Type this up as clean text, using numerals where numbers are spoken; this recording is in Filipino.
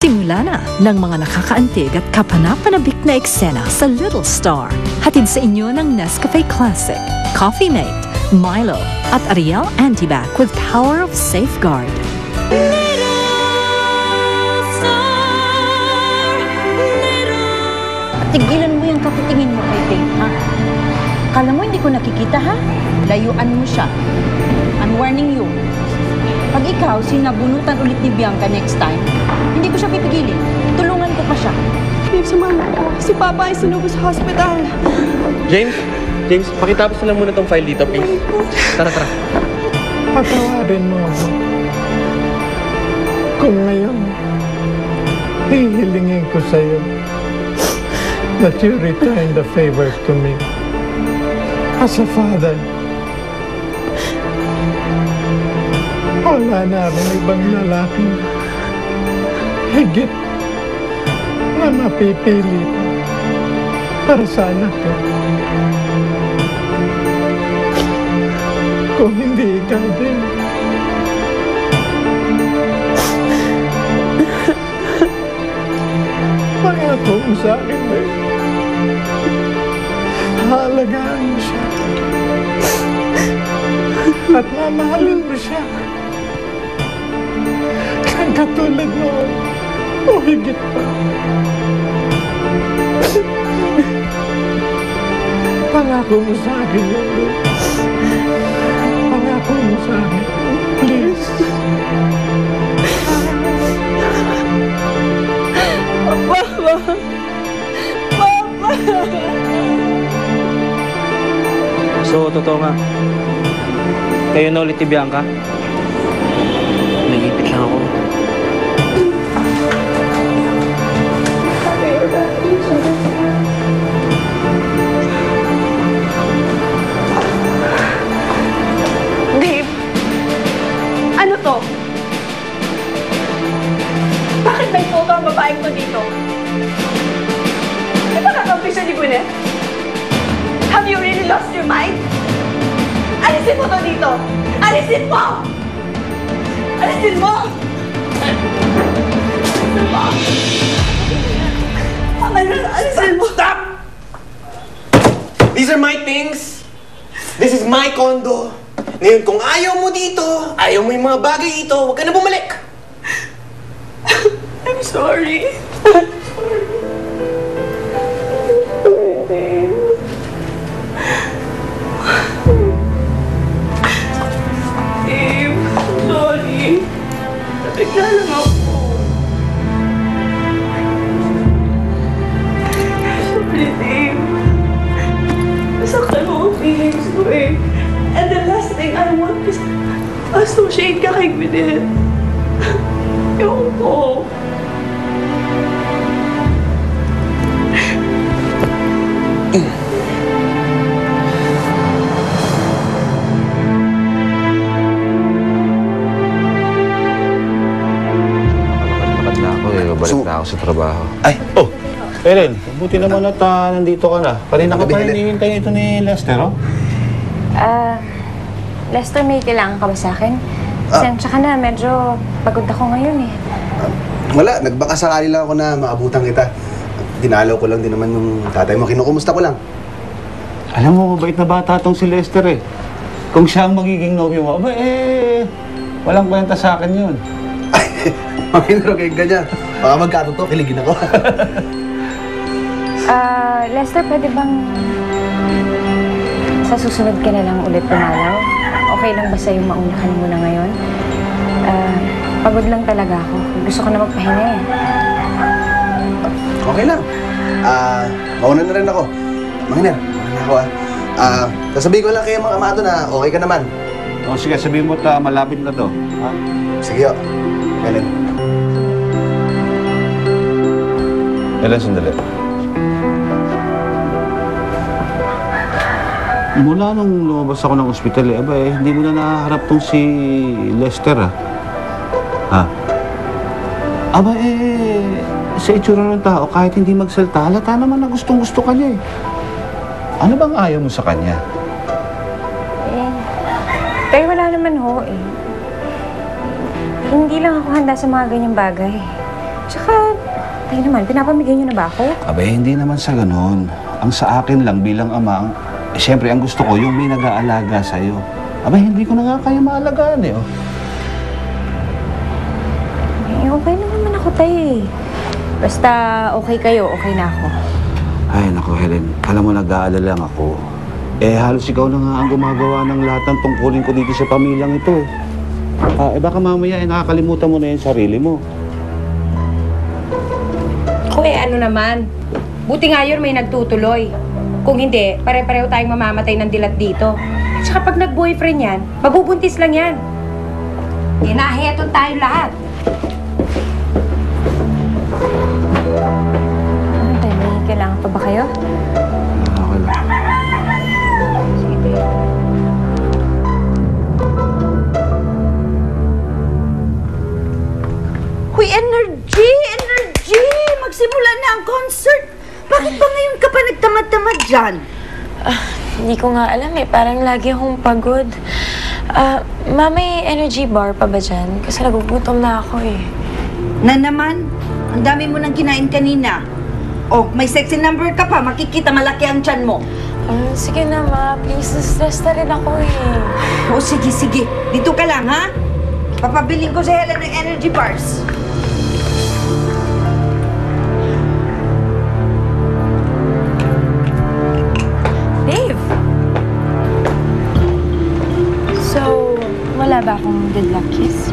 Simula na ng mga nakakaantig at kapanapanabik na eksena sa Little Star. Hatid sa inyo ng Nescafe Classic, Coffee Mate, Milo, at Ariel Antibac with Power of Safeguard. Tigilan mo yung kapitingin mo kay Dave, ha? Kala mo hindi ko nakikita, ha? Layuan mo siya. I'm warning you. Pag ikaw, sinabunutan ulit ni Bianca next time, hindi ko siya pipigilin. Tulungan ko pa siya. Dave, samahan mo ko. Si Papa ay sinugo sa hospital. James, pakitapos na lang muna tong file dito, please. Tara. Patawarin mo ako. Kung ngayon, hihilingin ko sa'yo that you return the favor to me as a father. Wala na akong ibang lalaking higit na mapipili para sa anak ko. Kung hindi ikaw din. Pangako mo sa akin, babe. Haalagaan mo siya. At mamahalin mo siya. Ang katulad noon, o higit pa. Pangako mo sa akin yun, babe. Pangako mo sa akin. Please. Papa! Papa! So, totoo nga. Kayo na ulit ni Bianca? Nag-ipit lang ako. Dave! Ano to? Bakit may photo ang babaeng to dito? Di ba kakampi siya ni Gwyneth? Have you really lost your mind? Alisin mo to dito! Alisin mo! Alisin mo! Alisin mo! Stop! These are my things. This is my condo. Ngayon, kung ayaw mo dito, ayaw mo yung mga bagay dito, huwag ka na bumalik. I'm sorry. Dave, sorry. Nabigla lang ako. Sorry, Dave. Nasaktan mo ang feelings ko eh. And the last thing I want is associate ka kay Gwyneth. Ewan ko. Balik na ako sa trabaho. Ay! Oh! Ellen, buti naman at nandito ka na. Kanina ka pa hinihintay ito ni Lester, oh? Lester, may kailangan ka ba sa akin? Sensya ka na, medyo pagod ako ngayon eh. Wala, nagbaka sakali lang ako na maabutan kita. Dinalaw ko lang din naman yung tatay mo. Kinukumusta ko lang. Alam mo, mabait na bata tong si Lester eh. Kung siya ang magiging nobyo mo, aba walang kwenta sa akin yun. Makinaro kayo ganyan. Baka magkatotoo, kiligin ako. Lester, pwede bang sa susunod ka na lang ulit pumalaw? Okay lang ba sa'yo mauna ka na muna ngayon? Pagod lang talaga ako. Gusto ko na magpahinga eh. Okay lang. Mauna na rin ako. Mauna na ako sasabihin ko lang kayo mga amato na okay ka naman. O sige, sabihin mo malapit na to. Ha? Sige, Ellen. Ellen, sandali. Mula nung lumabas ako ng ospital hindi mo na nakaharap tong si Lester, ha? Sa itsura ng tao, kahit hindi magsalita, halata naman na gustong-gusto ka niya, eh. Ano bang ayaw mo sa kanya? Pero wala naman ho, eh. Hindi lang ako handa sa mga ganyang bagay. Tsaka, tayo naman, pinapamigay niyo na ba ako? Abay, hindi naman sa ganun. Ang sa akin lang bilang amang, siyempre ang gusto ko yung may nag-aalaga sa'yo. Abay, hindi ko na nga kayo maalagaan eh. Eh, okay naman ako, tay. Basta okay kayo, okay na ako. Ay, naku, Helen. Alam mo, nag-aalala lang ako. Eh, halos ikaw na nga ang gumagawa ng lahat ng tungkulin ko dito sa pamilyang ito eh. Baka mamaya nakakalimutan mo na yung sarili mo. Ano naman? Buti nga yun may nagtutuloy. Kung hindi, pare-pareho tayong mamamatay ng dilat dito. Tsaka pag nag-boyfriend yan, mabubuntis lang yan. Naheton tayo lahat. Ano tayo? May kailangan pa ba kayo? Okay lang. Huy, energy! Energy! Magsimula na ang concert! Bakit ba ngayon ka pa nagtamad-tamad dyan? Hindi ko nga alam eh. Parang lagi akong pagod. Ma, may energy bar pa ba dyan? Kasi nagugutom na ako eh. Na naman? Ang dami mo nang kinain kanina. Oh, may sexy number ka pa. Makikita malaki ang tiyan mo. Sige na, Ma. Please, stress na rin ako eh. Oh, sige, sige. Dito ka lang, ha? Papabiling ko sa Helen ng energy bars. Dave! So, wala ba akong good luck kiss?